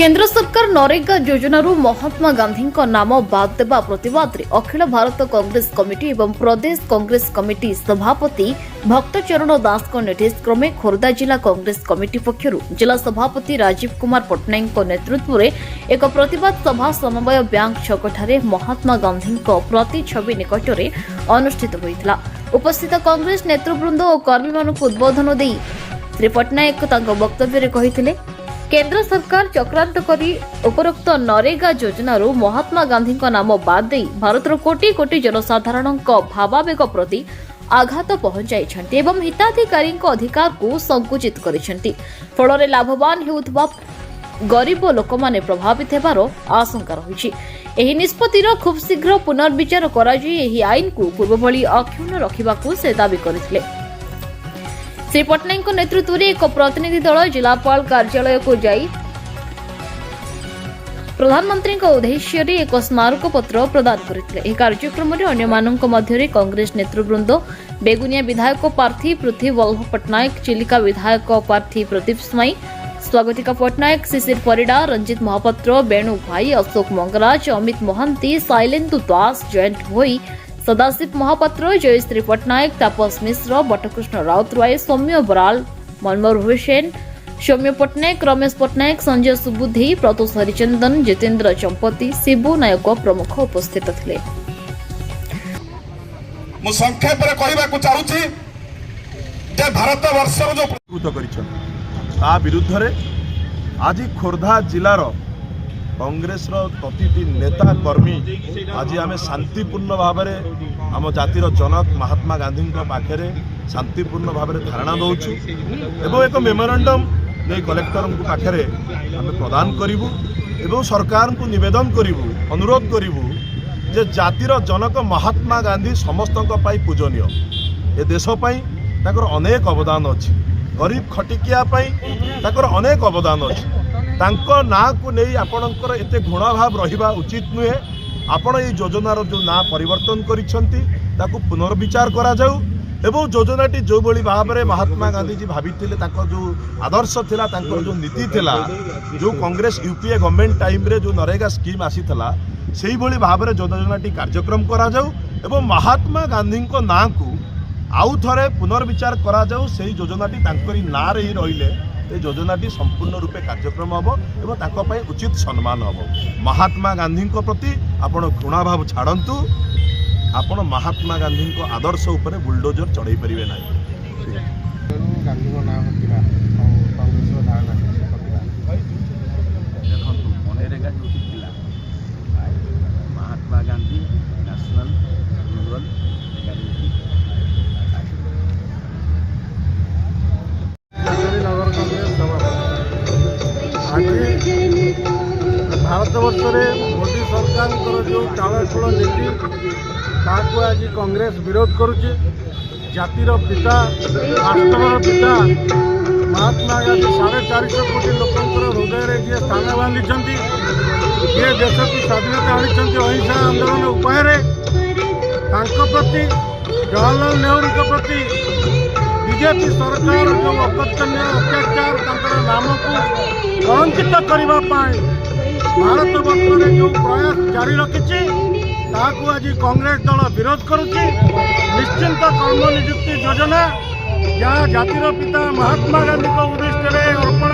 केंद्र सरकार नरेगा योजन महात्मा गांधी नाम बाद देवा प्रतिवाद रे अखिल भारत कांग्रेस कमिटी एवं प्रदेश कांग्रेस कमिटी सभापति भक्तचरण दास को निर्देश क्रमे खोर्धा जिला कांग्रेस कमिटी पक्षर जिला सभापति राजीव कुमार पट्टनायक नेतृत्व में एक प्रतिवाद सभा समन्वय बैंक छकठारे महात्मा गांधी प्रतिछवि निकट में अनुष्ठित होता। उपस्थित कांग्रेस नेतृवृंद और कर्मी मानक उद्बोधन दे श्री पट्टनायक वक्तव्य कहते केंद्र सरकार चक्रांत करी उपरोक्त नरेगा योजन महात्मा गांधी नाम बाद दे भारतर कोटी कोटी जनसाधारण भावावेग प्रति आघात पहुंचाई एवं हिताधिकारी अधिकार को संकुचित करिसेंती। फल लाभवान हेउथबा गरीब लोक माने प्रभावित हेबार आशंका रही। एही निष्पत्तिर खूब शीघ्र पुनर्विचार कराई एही आईन को पूर्व भली अक्षुण्ण रखिबाकू से दाबी करथिले। श्री पट्टनायक नेतृत्व में एक प्रतिनिधि दल जिलापाल कार्यालय को जाई प्रधानमंत्री उद्देश्य एक स्मारक पत्र प्रदान करते। कार्यक्रम में अन्य मानक मध्य कांग्रेस नेतृवृंद बेगुनिया विधायक प्रार्थी पृथ्वी वल्लभ पट्टनायक, चिलिका विधायक प्रार्थी प्रदीप स्वाई, स्वागतिका पट्टनायक, शिशिर परिडा, रंजित महापात्र, बेणु भाई, अशोक मंगराज, अमित मोहंती, शैलेन्दु दास, जयंत भोई, सदाशिव महापात्र, जयश्री पट्टनायक, तापस मिश्र, बटकृष्ण राउतराय, सौम्य बराल, मनमोहर हुसैन, सौम्य पट्टनायक, रमेश पट्टनायक, संजय सुबुद्धि, प्रतोष हरिचंदन, जितेन्द्र चंपती, शिबू नायक प्रमुख उपस्थित थे। मु संक्षेप रे कहबाकू चाहूची जे भारत वर्षर जो प्रस्तुत करिछन ता विरुद्ध रे आज खोर्धा जिलार कांग्रेस प्रतिटी नेता कर्मी आज आम शांतिपूर्ण भाव में आम जातिर जनक महात्मा गांधी पाखे शांतिपूर्ण भाव में धारणा दौचु एवं एक मेमोरांडम नहीं कलेक्टर पाखे आम प्रदान करूँ एवं सरकार को निवेदन करूँ अनुरोध करूँ जे जातिर जनक महात्मा गांधी समस्त पूजनीय ए देशपाई अनेक अवदान अच्छी गरीब खटिकिया अनेक अवदान अच्छी तांको ना को नहीं आपणकर एते घृणाभाव रहिबा उचित नुहे। आपण ये योजनार जो ना परिवर्तन करिसेंती ताकू पुनर्विचार करा जाऊ एवं योजनाटी जो बड़ी भाव में महात्मा गांधी जी भाविथिले ताको जो आदर्श थिला तांको जो नीति थिला जो कांग्रेस यूपीए गवर्नमेंट टाइम रे जो नरेगा स्कीम आसीथिला सेही बड़ी भाव में योजनाटी कार्यक्रम करा जाऊ एवं महात्मा गांधी को ना को आउ थरे पुनर्विचार करा जाऊ सेही योजनाटी तांकरी ना रे रहिले योजनाटी संपूर्ण रूपे कार्यक्रम हम और उचित सम्मान हम। महात्मा गांधी प्रति आपण घृणाभाव छाड़तु आपण महात्मा गांधी आदर्श उपर बुलडोजर चढ़ई पारे ना। महात्मा गांधी नेशनल रूरल भारत वर्ष में मोदी सरकार जो टालखोल नीति ताकू आज कांग्रेस विरोध करुचे। जातिर पिता राष्ट्र पिता महात्मा गांधी 450 कोटी लोकंर हृदय जी स्थान बांधी ये देश की स्वाधीनता आनी अहिंसा आंदोलन उपाय प्रति जवाहरलाल नेहरू प्रति बीजेपी सरकार जो अकथनीय अत्याचार नाम को कलंकित करने भारत वर्ष में जो प्रयास जारी रखी आज कांग्रेस दल विरोध करुच्ची। निश्चिंत कर्म नियुक्ति योजना जहाँ जातिर पिता महात्मा गांधी को उद्देश्य अर्पण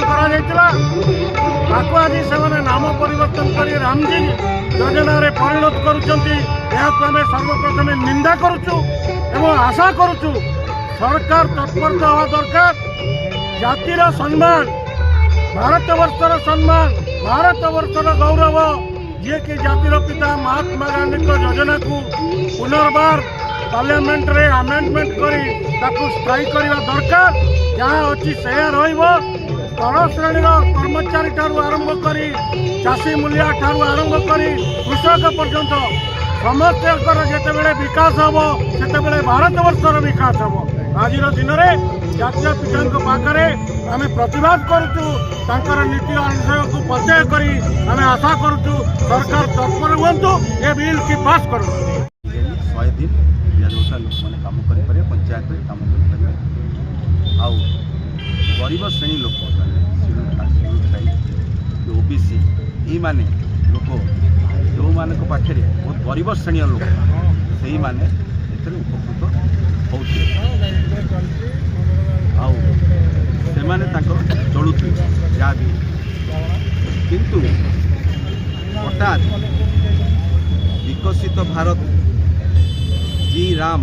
आज से नाम परिवर्तन कर रामजी योजना परिणत करुँच सर्वप्रथम निंदा करुचु एवं आशा करुचु सरकार तत्परता हवा दरकार। जातिर सम्मान भारत वर्षर सम्मान भारत वर्षर गौरव जी कि जातिर पिता महात्मा गांधी योजना को पुनर्बार पार्लियामेंट रे आमेंडमेंट करी स्ट्राइक करने दरकार। जहाँ अच्छी से तल श्रेणी कर्मचारी ठारू आरंभ कर चाषी मूलिया ठारू आरंभ कर कृषक पर्यंत समस्त जिते विकास हम से भारत वर्षर विकास हम। आज दिन में जातीय पिता पाखे आम प्रतिवाद करुचु नीति आशय को प्रत्यय करी आम आशा करुचु सरकार तत्पर हूँ ए बिल की पास कर 100 दिन दिया लोक मैंने कम करें पंचायत में कम कर गरीब श्रेणी लोक ओबीसी এইମାନେ ଲୋକ ଯେଉଁମାନଙ୍କ ପାଖରେ ବହୁତ ଗରିବ ଶ୍ରେଣୀର ଲୋକ ସେଇମାନେ ଏଥିରେ ଉପକୃତ ହେଉଥିବେ ଆଉ ସେମାନେ ତାଙ୍କର ଚଳୁଥିବେ ଯାହା ବି। କିନ୍ତୁ ହଠାତ୍ ବିକଶିତ Bharat G Ram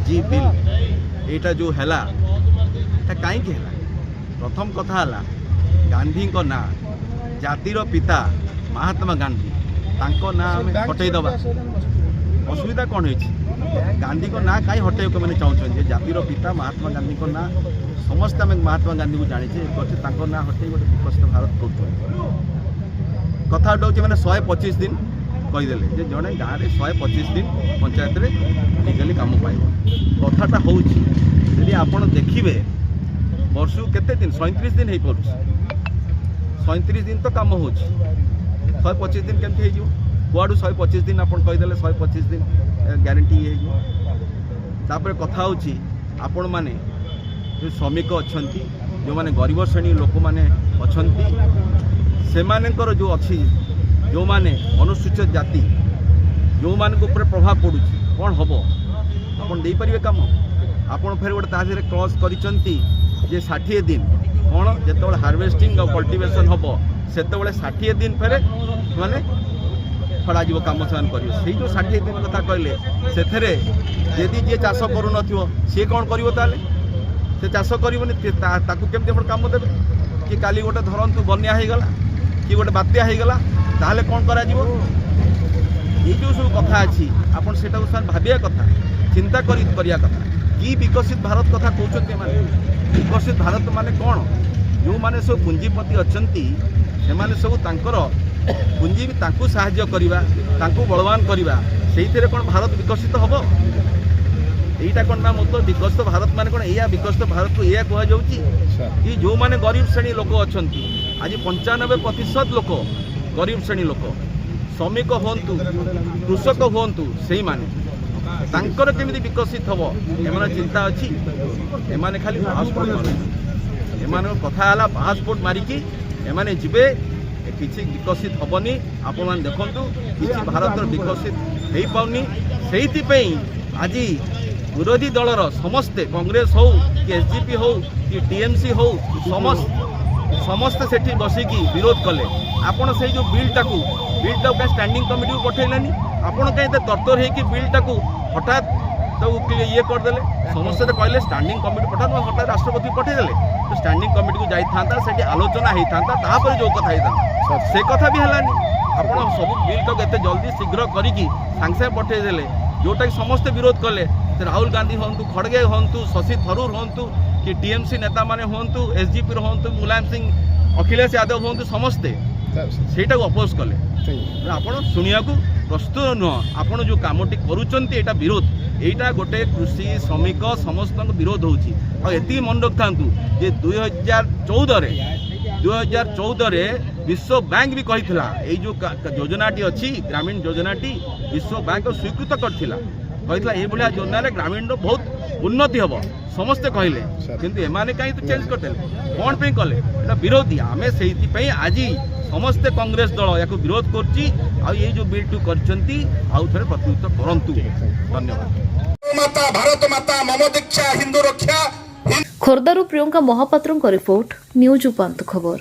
G bill ଏଇଟା ଯେଉଁ ହେଲା এটা କାହିଁକି ହେଲା? ପ୍ରଥମ କଥା ହେଲା ଗାନ୍ଧୀଙ୍କ ନାଁ, ଜାତିର ପିତା ମହାତ୍ମା ଗାନ୍ଧୀ, ତାଙ୍କ ନାଁ ଆମେ ହଟେଇଦେବା। ଅସୁବିଧା କ'ଣ ହେଇଛି? ଗାନ୍ଧୀଙ୍କ ନାଁ କାହିଁ ହଟେଇବାକୁ ମାନେ ଚାହୁଁଛନ୍ତି? ଯେ ଜାତିର ପିତା ମହାତ୍ମା ଗାନ୍ଧୀଙ୍କ ନାଁ ସମସ୍ତେ ଆମେ ମହାତ୍ମା ଗାନ୍ଧୀକୁ ଜାଣିଛେ, ଗଟେ ତାଙ୍କ ନାଁ ହଟେଇ ଗୋଟେ ବିକଶିତ ଭାରତ କରୁଛନ୍ତି। କଥାଟା ହେଉଛି ମାନେ 125 ଦିନ କହିଦେଲେ ଯେ ଜଣେ ଗାଁରେ 125 ଦିନ ପଞ୍ଚାୟତରେ ଲିଗାଲି କାମ ପାଇବ। କଥାଟା ହେଉଛି ଯଦି ଆପଣ ଦେଖିବେ ବର୍ଷକୁ କେତେ ଦିନ? 37 ଦିନ ହେଇପାରୁଛି। 37 ଦିନ ତ କାମ ହେଉଛି, 125 ଦିନ କେମିତି ହେଇଯିବ? କୁଆଡ଼ୁ 125 ଦିନ ଆପଣ କହିଦେଲେ 125 ଦିନ ଗ୍ୟାରେଣ୍ଟି ହେଇଯିବ। ତାପରେ କଥା ହେଉଛି ଆପଣମାନେ ଯେଉଁ ଶ୍ରମିକ ଅଛନ୍ତି, ଯେଉଁମାନେ ଗରିବ ଶ୍ରେଣୀ ଲୋକମାନେ ଅଛନ୍ତି, ସେମାନଙ୍କର ଯେଉଁ ଅଛି, ଯେଉଁମାନେ ଅନୁସୂଚିତ ଜାତି, ଯେଉଁମାନଙ୍କ ଉପରେ ପ୍ରଭାବ ପଡ଼ୁଛି, କ'ଣ ହେବ? ଆପଣ ଦେଇପାରିବେ କାମ? ଆପଣ ଫେର ଗୋଟେ ତା ଦେହରେ କ୍ଲଜ୍ କରିଛନ୍ତି ଯେ 60 ଦିନ କ'ଣ ଯେତେବେଳେ ହାର୍ଭେଷ୍ଟିଂ ଆଉ କଲ୍ଟିଭେସନ୍ ହେବ ସେତେବେଳେ 60 ଦିନ ଫେରେ ମାନେ ଛଡ଼ାଯିବ, କାମ ସେମାନେ କରିବେ। ସେଇ ଯେଉଁ 60 ଦିନ କଥା କହିଲେ ସେଥିରେ ଯଦି ଯିଏ ଚାଷ କରୁନଥିବ ସିଏ କ'ଣ କରିବ? ତାହେଲେ ସେ ଚାଷ କରିବନି, ତାକୁ କେମିତି ଆପଣ କାମ ଦେବେ? କି କାଲି ଗୋଟେ ଧରନ୍ତୁ ବନ୍ୟା ହେଇଗଲା କି ଗୋଟେ ବାତ୍ୟା ହେଇଗଲା, ତାହେଲେ କ'ଣ କରାଯିବ? ଏଇ ଯେଉଁ ସବୁ କଥା ଅଛି ଆପଣ ସେଟାକୁ ସେମାନେ ଭାବିବା କଥା, ଚିନ୍ତା କରିବା କଥା। କି ବିକଶିତ ଭାରତ କଥା କହୁଛନ୍ତି ଏମାନେ? ବିକଶିତ ଭାରତ ମାନେ କ'ଣ? ଯେଉଁମାନେ ସବୁ ପୁଞ୍ଜିପତି ଅଛନ୍ତି ସେମାନେ ସବୁ ତାଙ୍କର ପୁଞ୍ଜି ତାଙ୍କୁ ସାହାଯ୍ୟ କରିବା, ତାଙ୍କୁ ବଳବାନ କରିବା, ସେଇଥିରେ କ'ଣ ଭାରତ ବିକଶିତ ହେବ? এইটা কোন না মতো বিকশিত ভারত মানে কোন? এয়া বিকশিত ভারত এয়া কুহযাଉଛି କି ଯେଉଁମାନେ ଗରିବ ଶ୍ରେଣୀ ଲୋକ ଅଛନ୍ତି, ଆଜି 95% ଲୋକ ଗରିବ ଶ୍ରେଣୀ ଲୋକ, ଶ୍ରମିକ ହୁଅନ୍ତୁ, କୃଷକ ହୁଅନ୍ତୁ, ସେଇମାନେ ତାଙ୍କର କେମିତି ବିକଶିତ ହେବ ଏମାନେ ଚିନ୍ତା ଅଛି। ଏମାନେ ଖାଲି ପାସପୋର୍ଟ ମାରନ୍ତି, ଏମାନଙ୍କ କଥା ହେଲା ପାସପୋର୍ଟ ମାରିକି ଏମାନେ ଯିବେ, କିଛି ବିକଶିତ ହେବନି। ଆପଣମାନେ ଦେଖନ୍ତୁ କିଛି ଭାରତର ବିକଶିତ ହେଇପାରୁନି। ସେଇଥିପାଇଁ ଆଜି ବିରୋଧୀ ଦଳର ସମସ୍ତେ, କଂଗ୍ରେସ ହଉ କି ଏସଡିପି ହଉ କି ଟିଏମସି ହଉ, ସମସ୍ତେ ସେଠି ବସିକି ବିରୋଧ କଲେ। ଆପଣ ସେଇ ଯେଉଁ ବିଲ୍ଟାକୁ କାହିଁ ଷ୍ଟାଣ୍ଡିଂ କମିଟିକୁ ପଠାଇଲେନି? ଆପଣ କାହିଁ ଏତେ ତରତର ହେଇକି ବିଲ୍ଟାକୁ ହଠାତ୍ ତାକୁ ଇଏ କରିଦେଲେ? ସମସ୍ତେ ତ କହିଲେ ଷ୍ଟାଣ୍ଡିଂ କମିଟି ପଠାନ୍ତୁ, ହଠାତ୍ ରାଷ୍ଟ୍ରପତିକୁ ପଠାଇଦେଲେ। ତ ଷ୍ଟାଣ୍ଡିଂ କମିଟିକୁ ଯାଇଥାନ୍ତା, ସେଠି ଆଲୋଚନା ହେଇଥାନ୍ତା, ତାପରେ ଯେଉଁ କଥା ହେଇଥାନ୍ତା, ସେ କଥା ବି ହେଲାନି। ଆପଣ ସବୁ ବିଲ୍ଟାକୁ ଏତେ ଜଲ୍ଦି ଶୀଘ୍ର କରିକି ସାଙ୍ଗେ ସାଙ୍ଗେ ପଠାଇଦେଲେ, ଯେଉଁଟାକି ସମସ୍ତେ ବିରୋଧ କଲେ। ରାହୁଲ ଗାନ୍ଧୀ ହୁଅନ୍ତୁ, ଖଡ଼ଗେ ହୁଅନ୍ତୁ, ଶଶି ଥରୁର ହୁଅନ୍ତୁ, କି ଟିଏମସି ନେତାମାନେ ହୁଅନ୍ତୁ, ଏସଡିପିର ହୁଅନ୍ତୁ, ମୁଲାୟମ ସିଂ, ଅଖିଳେଶ ଯାଦବ ହୁଅନ୍ତୁ, ସମସ୍ତେ ସେଇଟାକୁ ଅପୋଜ କଲେ। ଆପଣ ଶୁଣିବାକୁ ପ୍ରସ୍ତୁତ ନୁହଁ। ଆପଣ ଯେଉଁ କାମଟି କରୁଛନ୍ତି ଏଇଟା ବିରୋଧ, ଏଇଟା ଗୋଟେ କୃଷି ଶ୍ରମିକ ସମସ୍ତଙ୍କ ବିରୋଧ ହେଉଛି। ଆଉ ଏତିକି ମନେ ରଖିଥାନ୍ତୁ ଯେ 2014ରେ ବିଶ୍ୱ ବ୍ୟାଙ୍କ ବି କହିଥିଲା ଏଇ ଯେଉଁ ଯୋଜନାଟି ଅଛି, ଗ୍ରାମୀଣ ଯୋଜନାଟି, ବିଶ୍ୱ ବ୍ୟାଙ୍କ ସ୍ୱୀକୃତ କରିଥିଲା, କହିଥିଲା ଏଇଭଳିଆ ଯୋଜନାରେ ଗ୍ରାମୀଣର ବହୁତ ଉନ୍ନତି ହେବ, ସମସ୍ତେ କହିଲେ। କିନ୍ତୁ ଏମାନେ କାହିଁ ଚେଞ୍ଜ କରିଦେଲେ? କ'ଣ ପାଇଁ କଲେ? ଏଇଟା ବିରୋଧୀ। ଆମେ ସେଇଥିପାଇଁ ଆଜି ସମସ୍ତେ କଂଗ୍ରେସ ଦଳ ୟାକୁ ବିରୋଧ କରୁଛି। ଆଉ ଏଇ ଯେଉଁ ବିଲ୍ଟି କରିଛନ୍ତି ଆଉ ଥରେ ପ୍ରତିନିଧିତ୍ୱ କରନ୍ତୁ। ଧନ୍ୟବାଦ। ମାତା ଭାରତ ମାତା ମମ ଦୀକ୍ଷା ହିନ୍ଦୁ ରକ୍ଷା। ଖୋର୍ଦ୍ଧାରୁ ପ୍ରିୟଙ୍କା ମହାପାତ୍ରଙ୍କ ରିପୋର୍ଟ, ନ୍ୟୁଜ୍ ଉପାନ୍ତ ଖବର।